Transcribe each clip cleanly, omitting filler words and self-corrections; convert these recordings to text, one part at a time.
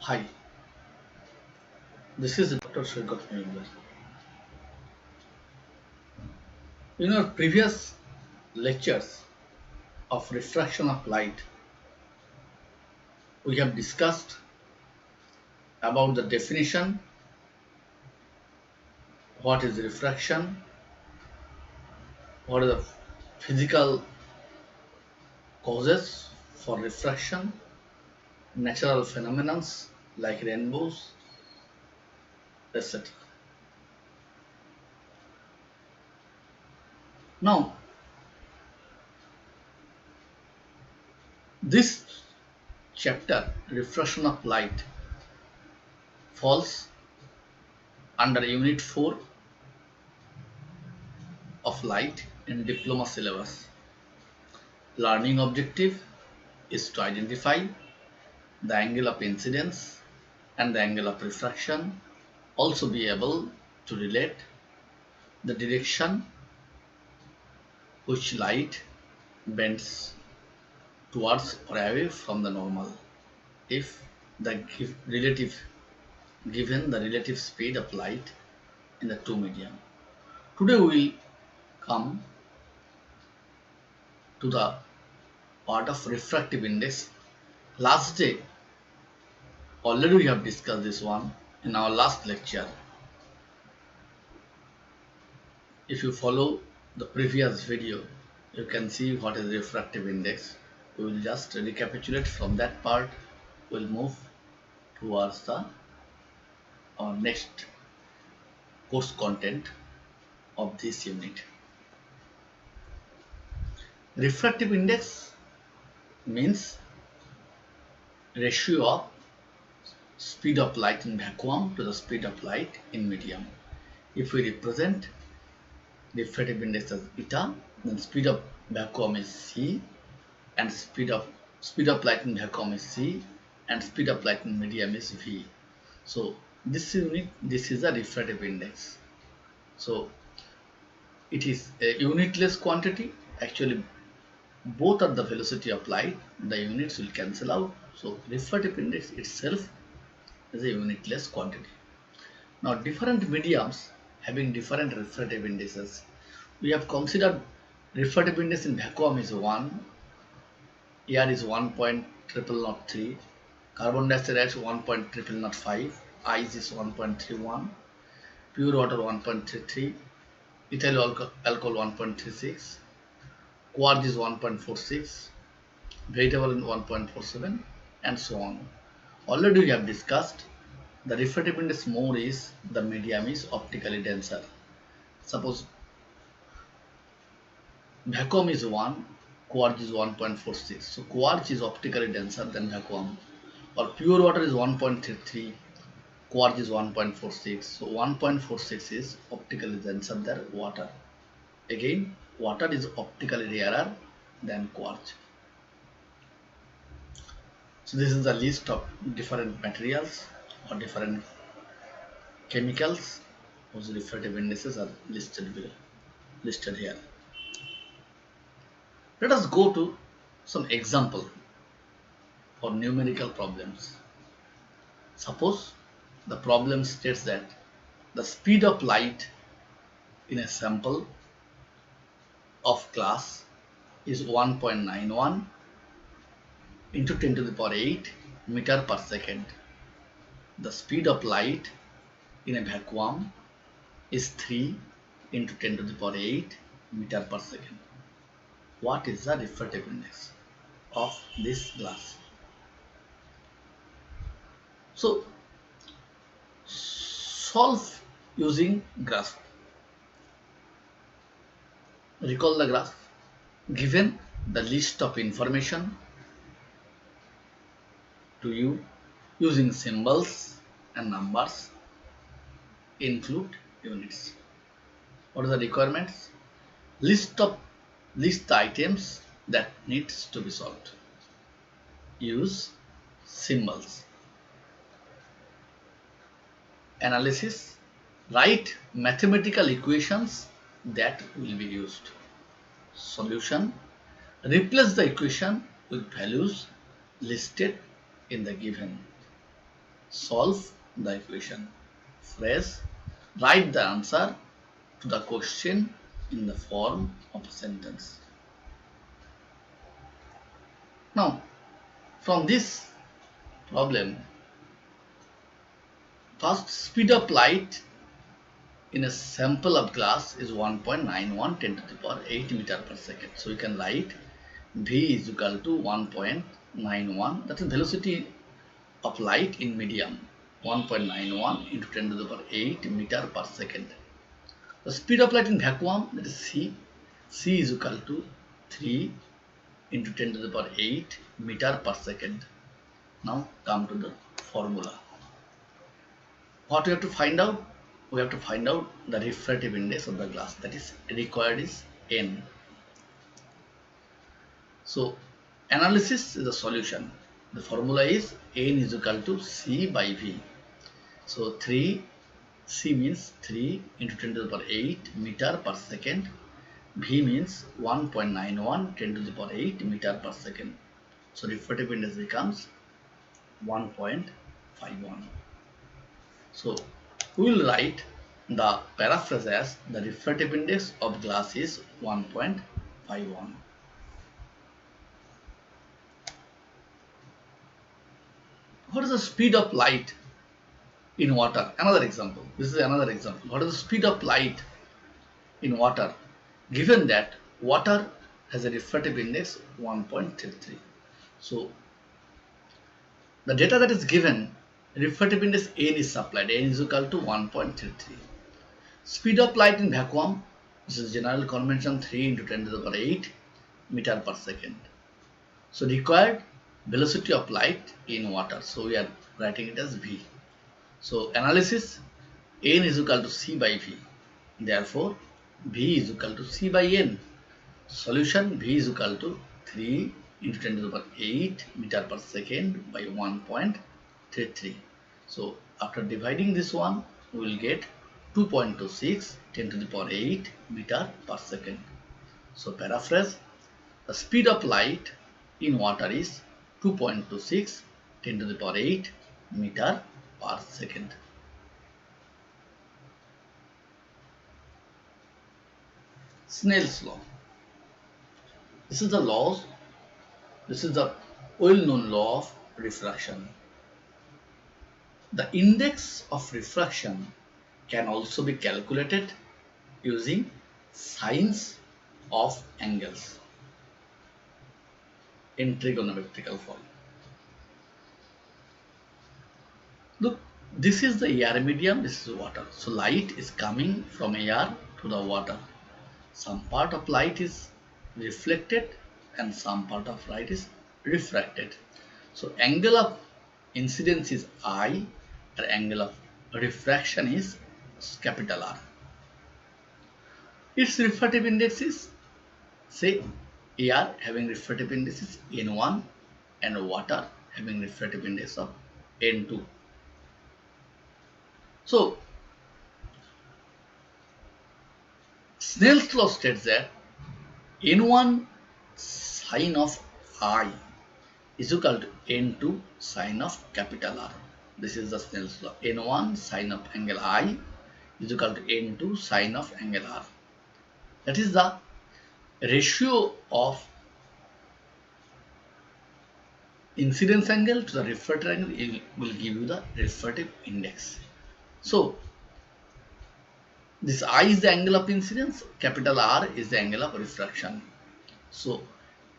Hi, this is Dr. Srikat Member. In our previous lectures of refraction of light, we have discussed about the definition, what is refraction, what are the physical causes for refraction, natural phenomena like rainbows, etc. Now, this chapter, refraction of light, falls under Unit 4 of light in diploma syllabus. Learning objective is to identify the angle of incidence and the angle of refraction, also be able to relate the direction which light bends towards or away from the normal if the given the relative speed of light in the two medium. Today we will come to the part of refractive index. Last day already we have discussed this one in our last lecture. If you follow the previous video, you can see what is refractive index. We will just recapitulate from that part. We'll move towards the next course content of this unit. Refractive index means ratio of speed of light in vacuum to the speed of light in medium. If we represent refractive index as eta, then speed of vacuum is c, and speed of light in vacuum is c, and speed of light in medium is v. So this is a refractive index. So it is a unitless quantity. Actually, both are the velocity of light. The units will cancel out. So refractive index itself is a unitless quantity. Now, different mediums having different refractive indices. We have considered refractive index in vacuum is 1, air is 1.0003, carbon dioxide is 1.0005, ice is 1.31, pure water 1.33, ethyl alcohol 1.36, quartz is 1.46, vegetable 1.47, and so on. Already we have discussed the refractive index more is the medium is optically denser. Suppose vacuum is 1, quartz is 1.46. So quartz is optically denser than vacuum. Or pure water is 1.33, quartz is 1.46. So 1.46 is optically denser than water. Again, water is optically rarer than quartz. So this is the list of different materials or different chemicals whose refractive indices are listed here. Let us go to some example for numerical problems. Suppose the problem states that the speed of light in a sample of glass is 1.91 into 10 to the power 8 meter per second. The speed of light in a vacuum is 3 into 10 to the power 8 meter per second. What is the refractive index of this glass? So solve using graph. Recall the graph. Given the list of information to you using symbols and numbers, include units. What are the requirements? List the items that needs to be solved. Use symbols. Analysis. Write mathematical equations that will be used. Solution. Replace the equation with values listed in the given. Solve the equation. Phrase, write the answer to the question in the form of a sentence. Now, from this problem, first speed of light in a sample of glass is 1.91 10 to the power 8 meter per second. So you can write V is equal to 1.91, that is velocity of light in medium, 1.91 into 10 to the power 8 meter per second. The speed of light in vacuum, that is C is equal to 3 into 10 to the power 8 meter per second. Now come to the formula. What we have to find out? We have to find out the refractive index of the glass, that is required is N. So analysis is the solution. The formula is N is equal to C by V. So 3 C means 3 into 10 to the power 8 meter per second. V means 1.91 10 to the power 8 meter per second. So refractive index becomes 1.51. So we will write the paraphrase as the refractive index of glass is 1.51. What is the speed of light in water? Another example. This is another example. What is the speed of light in water? Given that water has a refractive index 1.33. So the data that is given, refractive index N is supplied. N is equal to 1.33. Speed of light in vacuum, this is general convention 3 into 10 to the power 8 meter per second. So required velocity of light in water. So we are writing it as V. So analysis, N is equal to C by V. Therefore, V is equal to C by N. Solution, V is equal to 3 into 10 to the power 8 meter per second by 1.33. So after dividing this one, we will get 2.26 10 to the power 8 meter per second. So paraphrase, the speed of light in water is 2.26 10 to the power 8 meter per second. Snell's law. This is the well-known law of refraction. The index of refraction can also be calculated using sines of angles in trigonometrical form. Look, this is the air medium, this is water. So light is coming from air to the water. Some part of light is reflected and some part of light is refracted. So angle of incidence is I and angle of refraction is capital R. Its refractive index is, say, air having refractive index is N1 and water having refractive index of N2. So Snell's law states that N1 sine of I is equal to N2 sine of capital R. This is the Snell's law. N1 sine of angle I is equal to N2 sine of angle R. That is the ratio of incidence angle to the refracted angle. It will give you the refractive index. So this I is the angle of incidence, capital R is the angle of refraction. So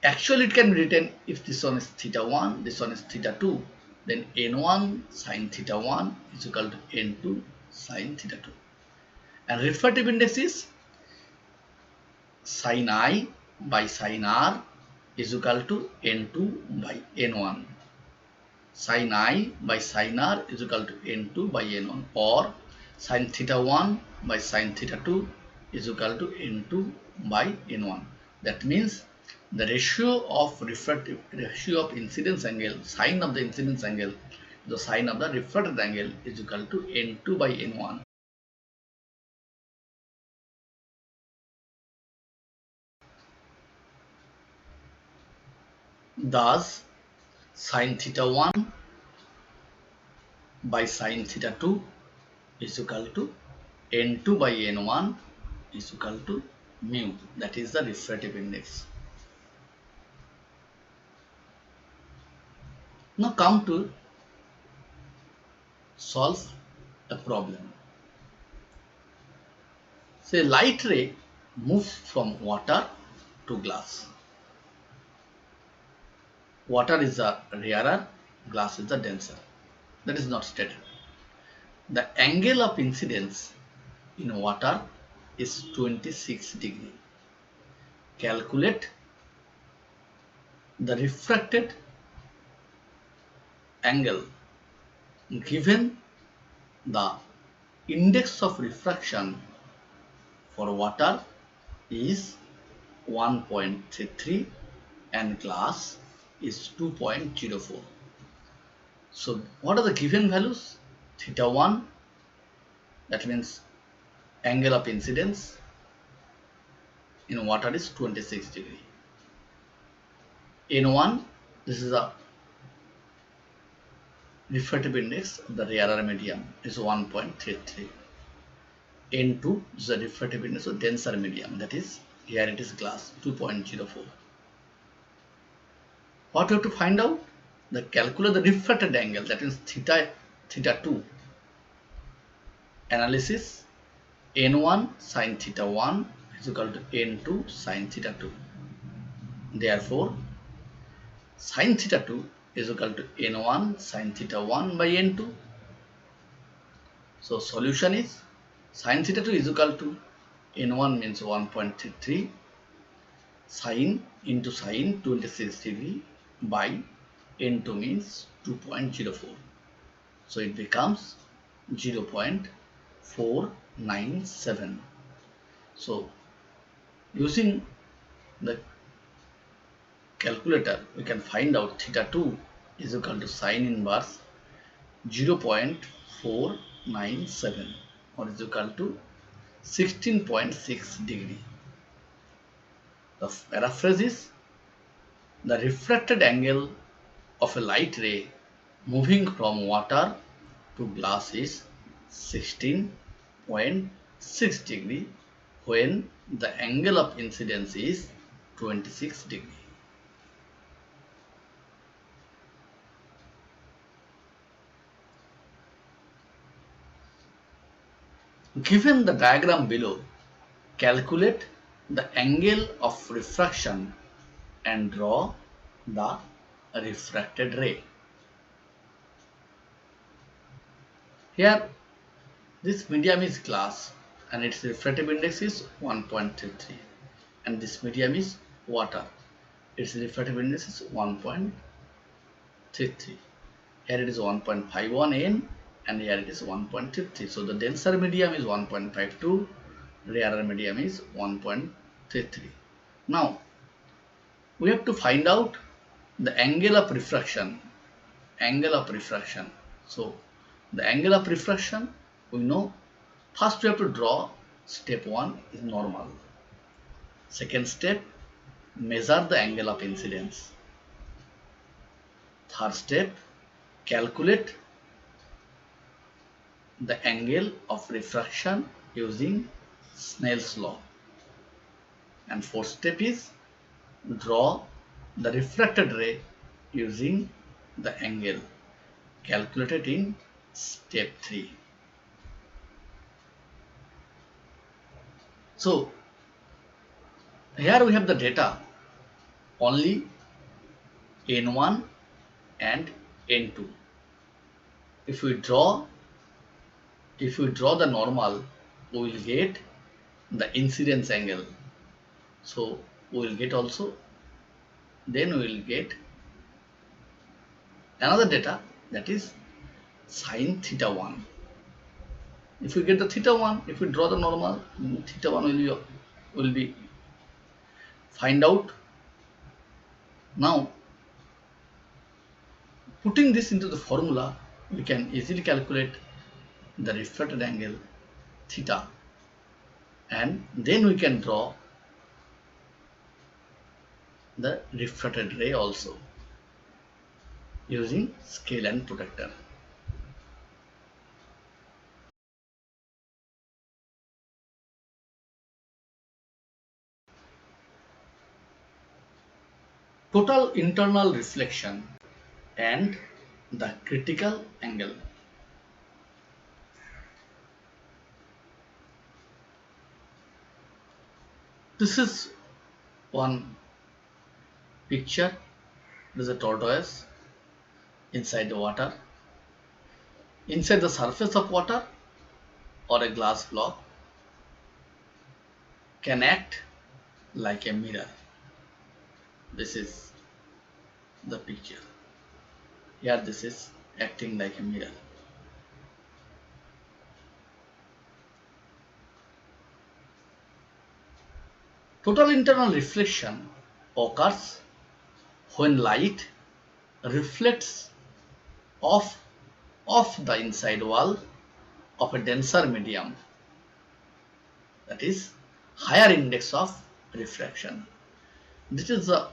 actually it can be written, if this one is theta 1, this one is theta 2, then N1 sine theta 1 is equal to N2 sine theta 2. And refractive index is sin I by sin R is equal to N2 by N1. Sin I by sin R is equal to N2 by N1, or sin theta 1 by sin theta 2 is equal to N2 by N1. That means the ratio of incidence angle, sine of the incidence angle, the sine of the refracted angle is equal to N2 by N1. Thus, sin theta 1 by sin theta 2 is equal to n2 by n1 is equal to mu. That is the refractive index. Now come to solve a problem. Say light ray moves from water to glass. Water is the rarer, glass is the denser. That is not stated. The angle of incidence in water is 26 degree. Calculate the refracted angle given the index of refraction for water is 1.33 and glass is 2.04. So what are the given values? Theta 1, that means angle of incidence in water is 26 degree. N1, this is the refractive index of the rarer medium, is 1.33. N2 is the refractive index of denser medium, that is here it is glass, 2.04. What we have to find out? The calculate the refracted angle, that means theta 2. Analysis, n1 sin theta 1 is equal to n2 sin theta 2. Therefore, sin theta 2 is equal to n1 sin theta 1 by n2. So solution is sin theta 2 is equal to n1 means 1.33 sin into sin 26 degree by n2 means 2.04. So it becomes 0.497. So using the calculator we can find out theta 2 is equal to sin inverse 0.497 or is equal to 16.6 degree. The paraphrase is the refracted angle of a light ray moving from water to glass is 16.6 degree when the angle of incidence is 26 degree. Given the diagram below, calculate the angle of refraction and draw the refracted ray. Here this medium is glass and its refractive index is 1.33 and this medium is water. Its refractive index is 1.33. Here it is 1.51 N and here it is 1.33. So the denser medium is 1.52, rarer medium is 1.33. Now we have to find out the angle of refraction. So the angle of refraction we know. First we have to draw step 1 is normal. Second step, measure the angle of incidence. Third step, calculate the angle of refraction using Snell's law. And fourth step is draw the refracted ray using the angle calculated in step 3. So here we have the data only N1 and N2. If we draw the normal, we will get the incidence angle. So we will get also, then we will get another data, that is sin theta 1. If we get the theta 1, if we draw the normal, theta 1 will be find out. Now putting this into the formula, we can easily calculate the refracted angle theta, and then we can draw the refracted ray also using scale and protector. total internal reflection and the critical angle. This is one picture. There is a tortoise inside the water. Inside the surface of water or a glass block can act like a mirror. This is the picture. Here this is acting like a mirror. Total internal reflection occurs when light reflects off the inside wall of a denser medium, that is higher index of refraction. This is the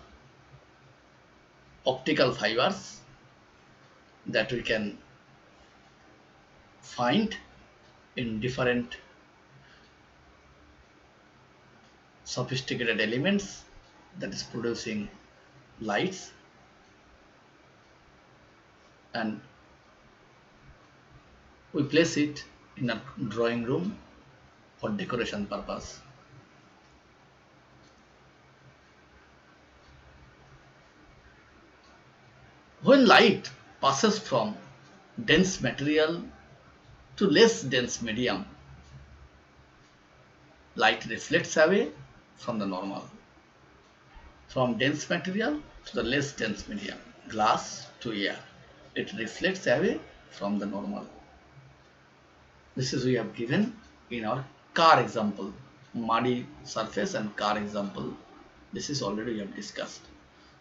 optical fibers that we can find in different sophisticated elements that is producing lights, and we place it in a drawing room for decoration purpose. When light passes from dense material to less dense medium, light reflects away from the normal. From dense material to the less dense medium, glass to air, it reflects away from the normal. This is we have given in our car example, muddy surface and car example. This is already we have discussed.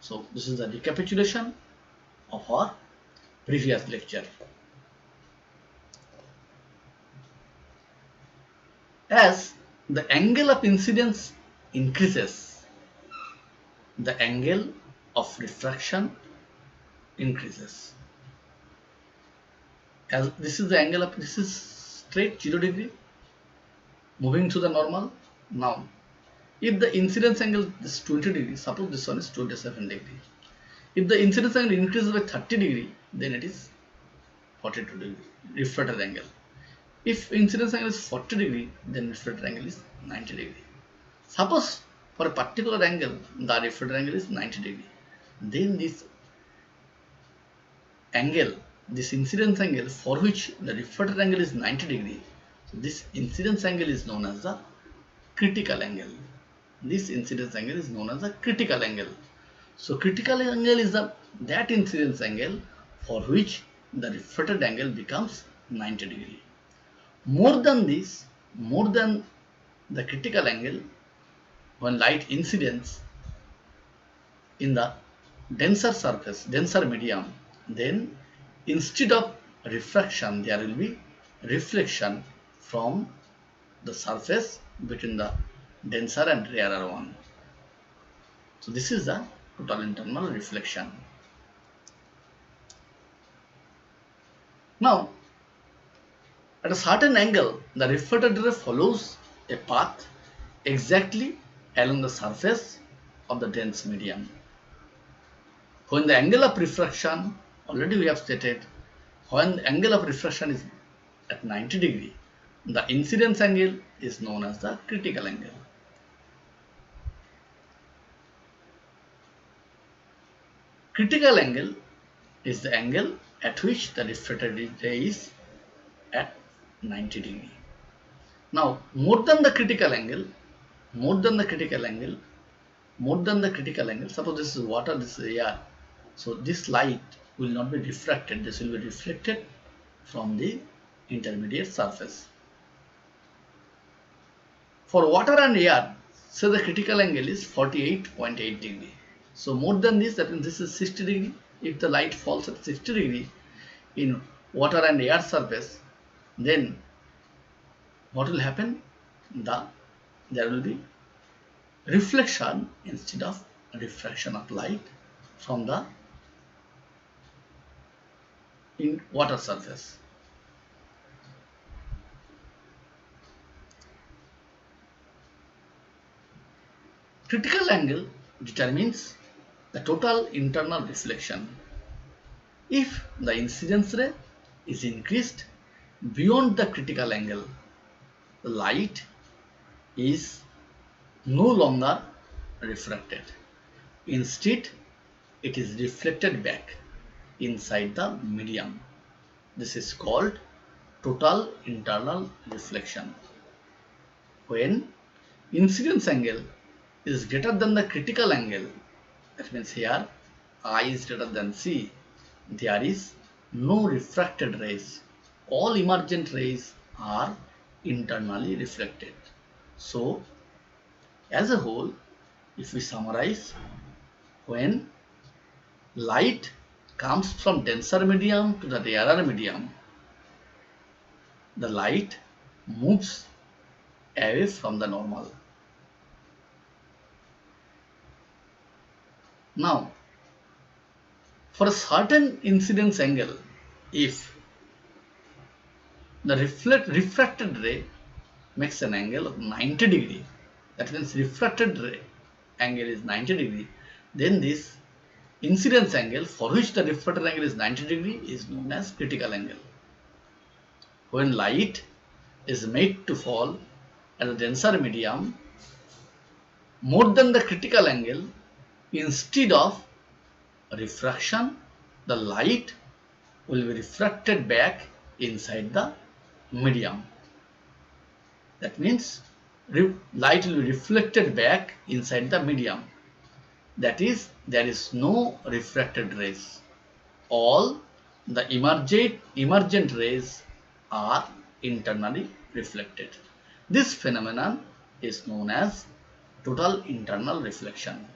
So this is the recapitulation of our previous lecture. As the angle of incidence increases, the angle of refraction increases. As this is the angle of, this is straight 0 degree moving to the normal. Now if the incidence angle is 20 degree, suppose this one is 27 degree. If the incidence angle increases by 30 degree, then it is 42 degree refracted angle. If incidence angle is 40 degree, then refracted angle is 90 degree. Suppose for a particular angle, the refracted angle is 90 degree. Then this angle, this incidence angle for which the refracted angle is 90 degree, so this incidence angle is known as the critical angle. This incidence angle is known as the critical angle. So critical angle is that incidence angle for which the refracted angle becomes 90 degree. More than this, more than the critical angle, when light incidence in the denser surface, denser medium, then instead of refraction, there will be reflection from the surface between the denser and rarer one. So this is the total internal reflection. Now, at a certain angle, the refracted ray follows a path exactly along the surface of the dense medium. When the angle of refraction, already we have stated, when the angle of refraction is at 90 degree, the incidence angle is known as the critical angle. Critical angle is the angle at which the refracted ray is at 90 degree. Now, more than the critical angle, suppose this is water, this is air. So this light will not be refracted, this will be reflected from the intermediate surface. For water and air, so the critical angle is 48.8 degree. So more than this, that means this is 60 degree. If the light falls at 60 degree in water and air surface, then what will happen? There will be reflection instead of refraction of light from the water surface. Critical angle determines the total internal reflection. If the incidence ray is increased beyond the critical angle, the light is no longer refracted. Instead, it is reflected back inside the medium. This is called total internal reflection. When incidence angle is greater than the critical angle, that means here I is greater than C, there is no refracted rays. All emergent rays are internally reflected. So, as a whole, if we summarize, when light comes from denser medium to the rarer medium, the light moves away from the normal. Now, for a certain incidence angle, if the refracted ray makes an angle of 90 degree, that means refracted ray angle is 90 degree, then this incidence angle for which the refracted angle is 90 degree is known as critical angle. When light is made to fall at a denser medium more than the critical angle, instead of refraction, the light will be refracted back inside the medium. That means light will be reflected back inside the medium. That is, there is no refracted rays. All the emergent rays are internally reflected. This phenomenon is known as total internal reflection.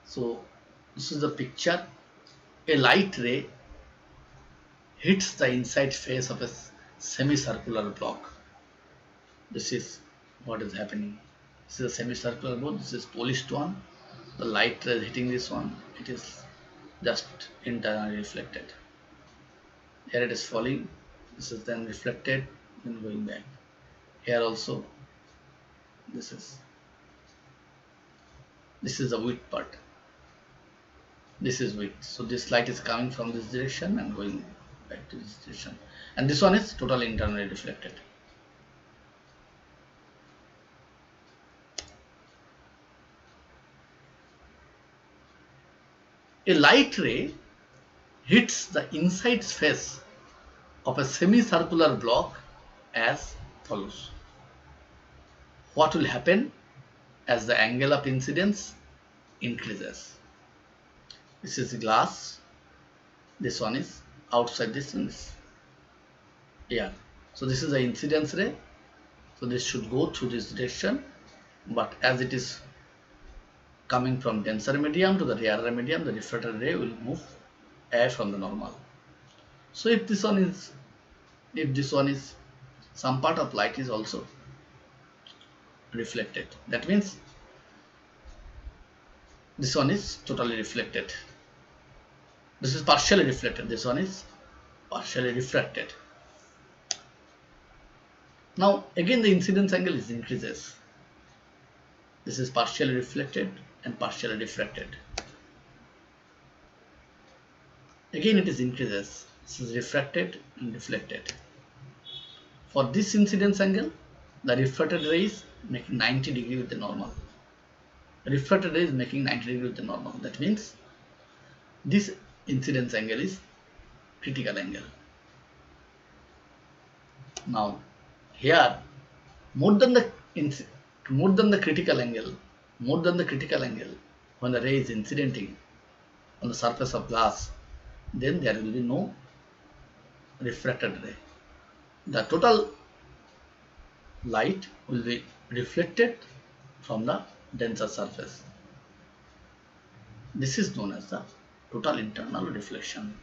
So, this is the picture. A light ray hits the inside face of a semicircular block. This is what is happening. This is a semicircular block. This is polished one. The light ray is hitting this one. It is just internally reflected. Here it is falling. This is then reflected, then going back. Here also, this is the width part. This is width. So this light is coming from this direction and going back to this direction. And this one is totally internally reflected. A light ray hits the inside face of a semicircular block as follows. What will happen as the angle of incidence increases? This is glass. This one is outside this one is air. So this is the incidence ray. So this should go through this direction, but as it is coming from denser medium to the rarer medium, the refracted ray will move away from the normal. So if this one is some part of light is also reflected, that means this one is totally reflected. This is partially reflected. This one is partially refracted. Now again the incidence angle is increases. This is partially reflected and partially refracted. Again it is increases. This is refracted and reflected. For this incidence angle, the refracted ray is making 90 degree with the normal. The refracted ray is making 90 degree with the normal. That means this incidence angle is critical angle. Now here more than the critical angle, when the ray is incidenting on the surface of glass, then there will be no refracted ray. The total light will be reflected from the denser surface. This is known as the total internal reflection.